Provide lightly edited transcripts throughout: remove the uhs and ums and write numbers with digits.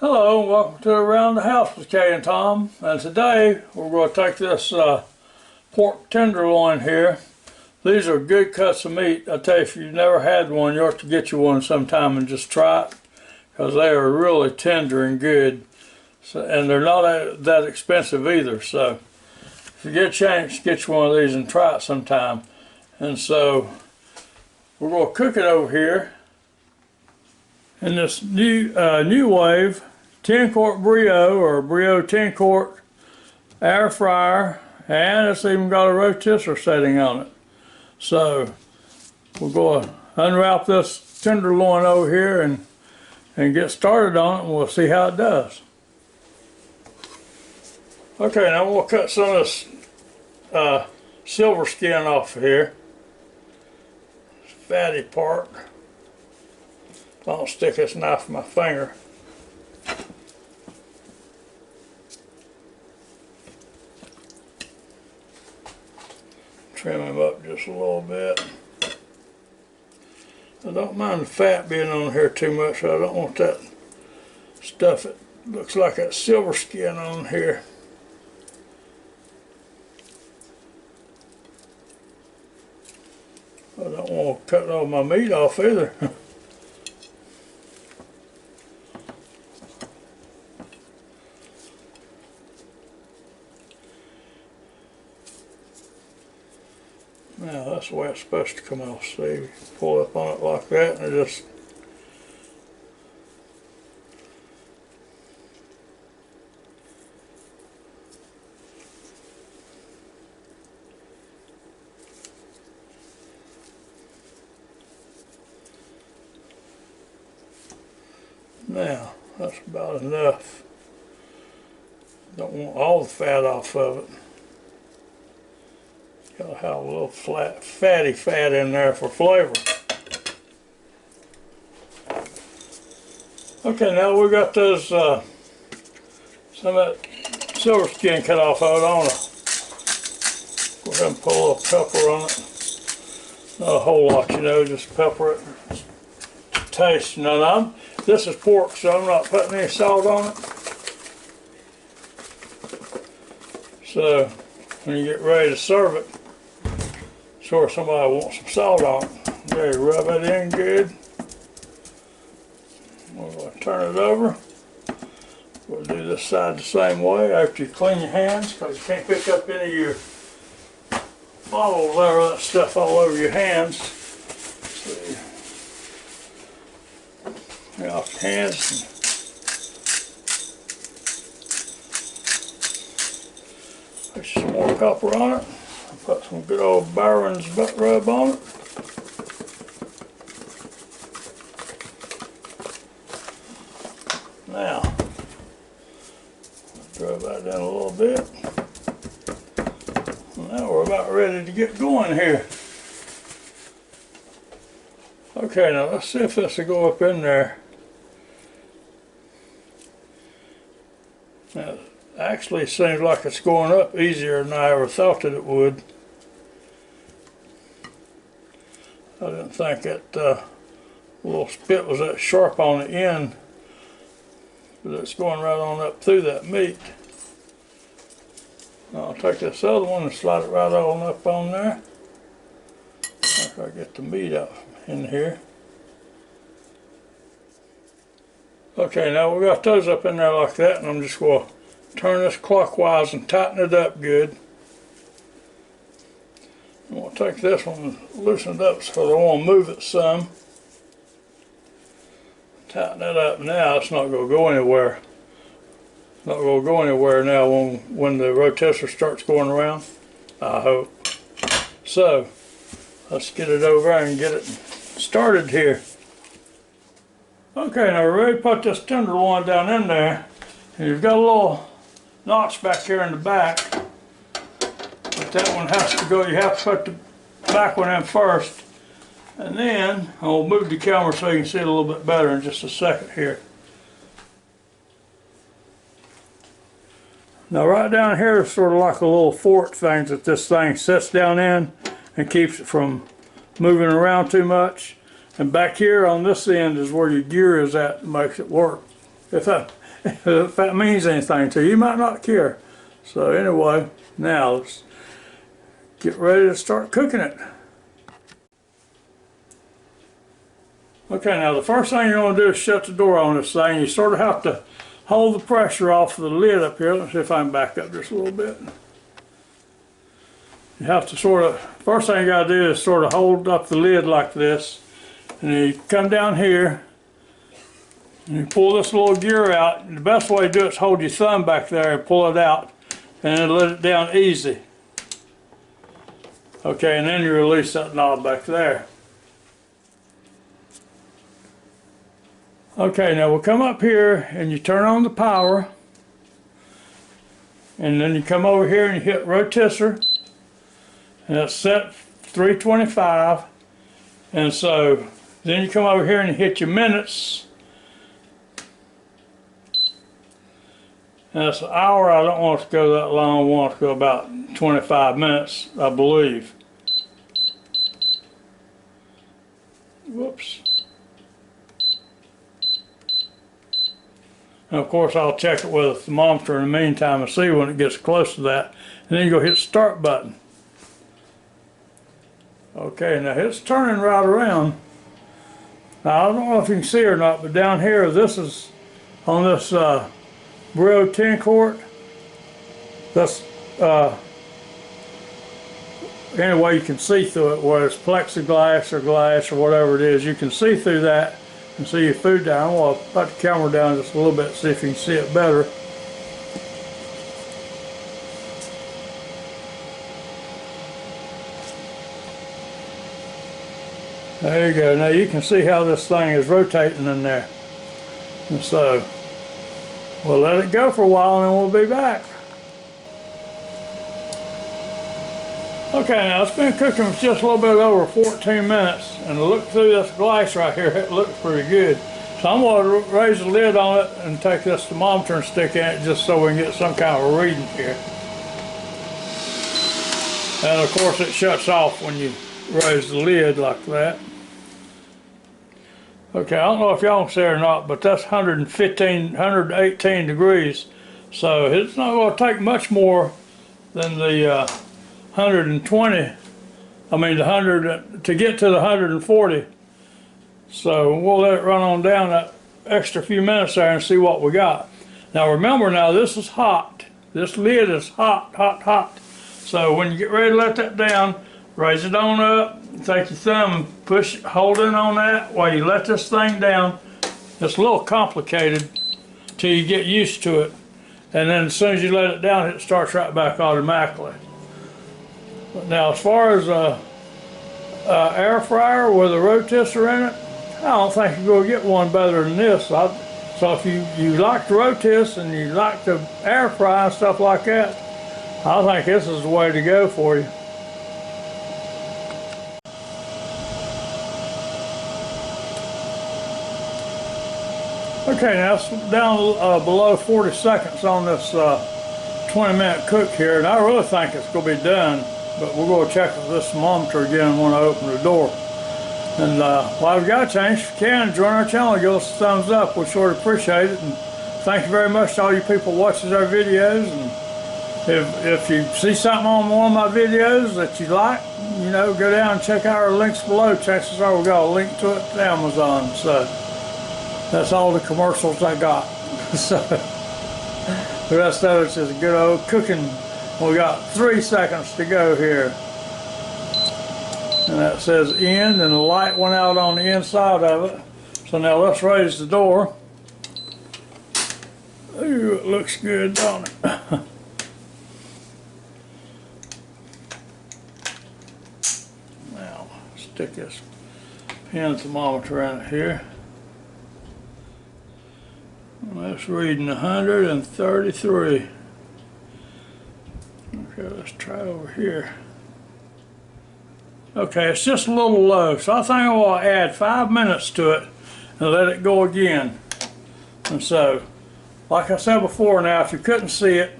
Hello and welcome to Around the House with Kay and Tom. And today we're going to take this pork tenderloin here. These are good cuts of meat. I tell you, if you've never had one, you ought to get you one sometime and just try it, because they are really tender and good. So, and they're not that expensive either. So if you get a chance, get you one of these and try it sometime. And so we're going to cook it over here in this Nuwave 10-quart Brio, or Brio 10-quart air fryer, and it's even got a rotisserie setting on it. So we'll go unwrap this tenderloin over here and get started on it, and we'll see how it does. Okay, now we'll cut some of this silver skin off of here. This fatty part. Don't stick this knife in my finger. Trim him up just a little bit. I don't mind the fat being on here too much, so I don't want that stuff that looks like that silver skin on here. I don't want to cut all my meat off either. Now that's the way it's supposed to come off. See, you pull up on it like that and it just now that's about enough. Don't want all the fat off of it. Gotta have a little fatty fat in there for flavor. Okay, now we got those some of that silver skin cut off of it. I want to go ahead and put a little pepper on it. Not a whole lot, you know, just pepper it to taste. Now, this is pork, so I'm not putting any salt on it. So when you get ready to serve it, sure somebody wants some salt on it. There, you rub it in good. We're going to turn it over. We'll do this side the same way after you clean your hands, because you can't pick up any of your bottles or that stuff all over your hands. So you off your hands. Put some more pepper on it. Put some good old BYRON'S butt rub on it. Now, rub that down a little bit. Now we're about ready to get going here. Okay, now let's see if this will go up in there. Now, actually, it seems like it's going up easier than I ever thought that it would. I didn't think that little spit was that sharp on the end, but it's going right on up through that meat. Now I'll take this other one and slide it right on up on there. After I get the meat out in here. Okay, now we got those up in there like that, and I'm just going to turn this clockwise and tighten it up good. I'm going to take this one and loosen it up because I want to move it some. Tighten it up now. It's not going to go anywhere. It's not going to go anywhere now when the rotisserie starts going around, I hope. So, let's get it over and get it started here. Okay, now we're ready to put this tenderloin down in there. And you've got a little notch back here in the back. But that one has to go, you have to put the back one in first. And then, I'll move the camera so you can see it a little bit better in just a second here. Now right down here is sort of like a little fork thing that this thing sits down in and keeps it from moving around too much. And back here on this end is where your gear is at, makes it work. If if that means anything to you, you might not care. So anyway, now let's get ready to start cooking it. Okay, now the first thing you're going to do is shut the door on this thing. You sort of have to hold the pressure off of the lid up here. Let's see if I can back up just a little bit. You have to sort of, first thing you got to do is sort of hold up the lid like this. And then you come down here and you pull this little gear out. And the best way to do it is hold your thumb back there and pull it out and then let it down easy. Okay, and then you release that knob back there. Okay, now we'll come up here and you turn on the power, and then you come over here and you hit rotisserie, and it's set 325, and so then you come over here and you hit your minutes, and it's an hour. I don't want it to go that long. I want it to go about 25 minutes, I believe. Whoops. And of course I'll check it with a thermometer in the meantime and see when it gets close to that. And then you go hit the start button. Okay, now it's turning right around. Now I don't know if you can see or not, but down here, this is on this Brio 10 quart. That's anyway, you can see through it, whether it's plexiglass or glass or whatever it is. You can see through that and see your food down. I'm going to put the camera down just a little bit, see if you can see it better. There you go. Now you can see how this thing is rotating in there. And so we'll let it go for a while and then we'll be back. Okay, now it's been cooking for just a little bit over 14 minutes, and look through this glass right here, it looks pretty good. So I'm going to raise the lid on it and take this thermometer and stick in it just so we can get some kind of a reading here. And of course it shuts off when you raise the lid like that. Okay, I don't know if y'all can see it or not, but that's 118 degrees. So it's not going to take much more than the 120, I mean the 100 to get to the 140. So we'll let it run on down that extra few minutes there and see what we got. Now remember, now this is hot. This lid is hot, hot, hot. So when you get ready to let that down, raise it on up, take your thumb and push, hold in on that while you let this thing down. It's a little complicated till you get used to it. And then as soon as you let it down, it starts right back automatically. Now, as far as air fryer with a rotisserie in it, I don't think you're going to get one better than this. So if you like the rotisserie and you like the air fry and stuff like that, I think this is the way to go for you. Okay, now it's down below 40 seconds on this 20-minute cook here, and I really think it's going to be done. But we're going to check with this thermometer again when I open the door. And while we've got a chance, if you can, join our channel, give us a thumbs up. We sure appreciate it. And thank you very much to all you people watching our videos. And if you see something on one of my videos that you like, you know, go down and check out our links below. Chances are we got a link to it to Amazon. So that's all the commercials I got. So the rest of it's just good old cooking. We got 3 seconds to go here. And that says end, and the light went out on the inside of it. So now let's raise the door. Ooh, it looks good, don't it? Now, stick this pen thermometer in it here. That's reading 133. Okay, let's try over here. Okay, it's just a little low, so I think I will add 5 minutes to it and let it go again. And so, like I said before, now if you couldn't see it,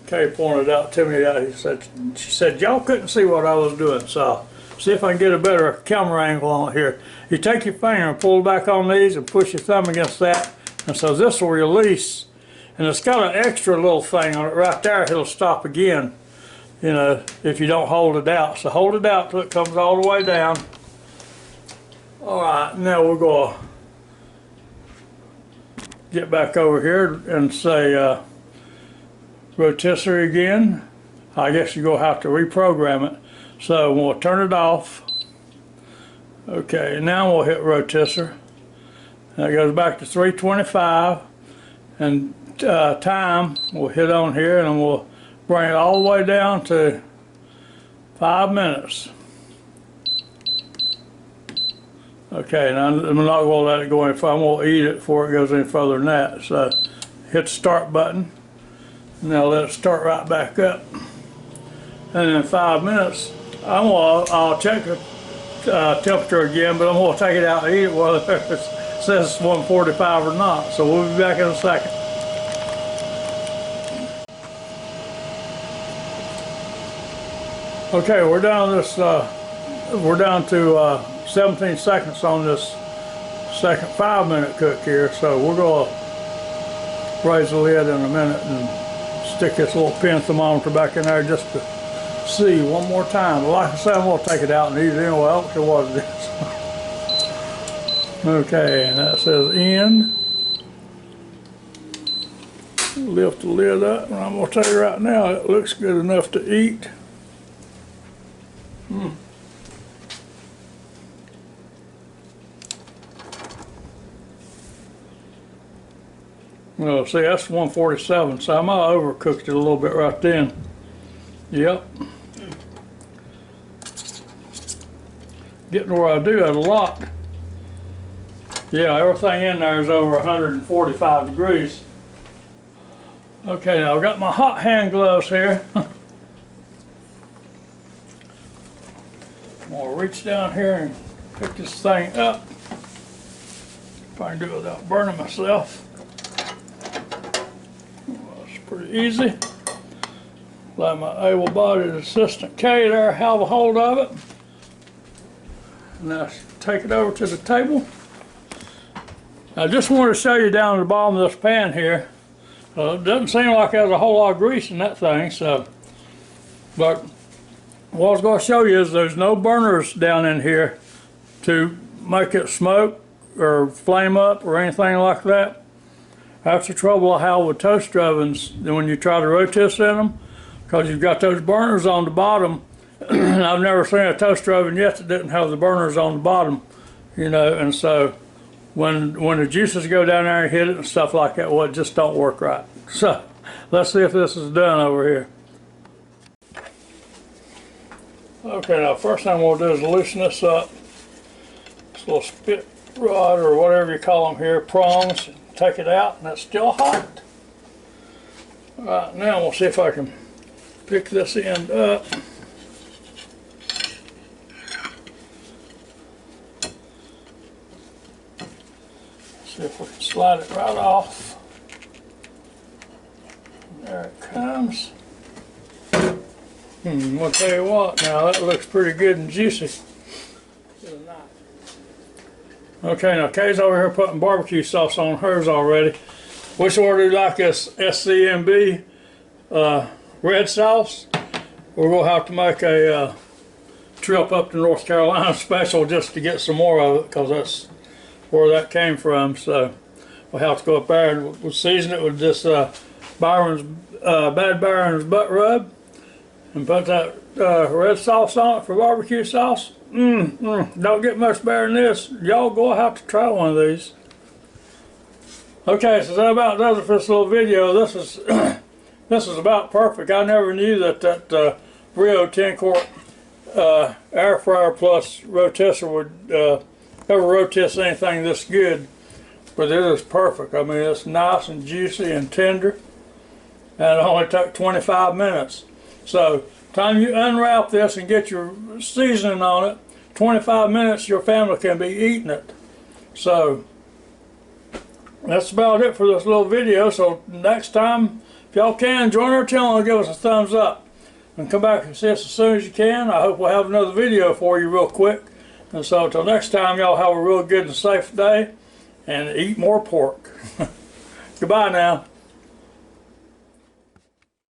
Kay pointed out to me that she said y'all couldn't see what I was doing, so see if I can get a better camera angle on it here. You take your finger and pull back on these and push your thumb against that, And so this will release, and it's got an extra little thing on it right there. It'll stop again, you know, if you don't hold it out. So hold it out till it comes all the way down. All right, now we're going to get back over here and say rotisserie again. I guess you're going to have to reprogram it. So we'll turn it off. Okay, now we'll hit rotisserie. That goes back to 325, and time we'll hit on here, and we'll bring it all the way down to 5 minutes. Okay, now I'm not going to let it go any further. I'm going to eat it before it goes any further than that. So hit the start button. Now let it start right back up. And in 5 minutes, I'll check the temperature again, but I'm going to take it out and eat it whether it says it's 145 or not. So we'll be back in a second. Okay, we're down this. We're down to 17 seconds on this second 5-minute cook here. So we're going to raise the lid in a minute and stick this little pin thermometer back in there just to see one more time. But like I said, I'm going to take it out and eat it anyway. I don't care what it is. Okay, and that says end. Lift the lid up, and I'm going to tell you right now, it looks good enough to eat. Well, see, that's 147, so I might have overcooked it a little bit right then. Yep. Getting where I do that a lot. Yeah, everything in there is over 145 degrees. Okay, now I've got my hot hand gloves here. I'm going to reach down here and pick this thing up. If I can do it without burning myself. Pretty easy. Let my able-bodied assistant Kay there have a hold of it. Now take it over to the table. I just want to show you down at the bottom of this pan here. It doesn't seem like there's a whole lot of grease in that thing, so. But what I was going to show you is there's no burners down in here to make it smoke or flame up or anything like that. That's the trouble I have with toaster ovens when you try to rotisserie in them, because you've got those burners on the bottom. I've never seen a toaster oven yet that didn't have the burners on the bottom, you know, and so when the juices go down there and hit it and stuff like that, well, it just don't work right. So let's see if this is done over here. Okay, now first thing we'll do is loosen this up. This little spit rod or whatever you call them here, prongs. Take it out, and it's still hot. All right, now we'll see if I can pick this end up. See if we can slide it right off. There it comes. I'll tell you what, now that looks pretty good and juicy. Okay, now Kay's over here putting barbecue sauce on hers already. Which order do you like this SCMB red sauce? We're going to have to make a trip up to North Carolina special just to get some more of it, because that's where that came from. So we'll have to go up there and we'll season it with this Bad Byron's butt rub and put that red sauce on it for barbecue sauce. Don't get much better than this. Y'all go have to try one of these. Okay, so that about does it for this little video. This is this is about perfect. I never knew that Brio 10-quart air fryer plus rotisserie would ever rotisserie anything this good, but it is perfect. I mean, it's nice and juicy and tender, and it only took 25 minutes. So time you unwrap this and get your seasoning on it, 25 minutes your family can be eating it. So that's about it for this little video. So next time, if y'all can, join our channel and give us a thumbs up and come back and see us as soon as you can. I hope we'll have another video for you real quick. And so until next time, y'all have a real good and safe day, and eat more pork. Goodbye now.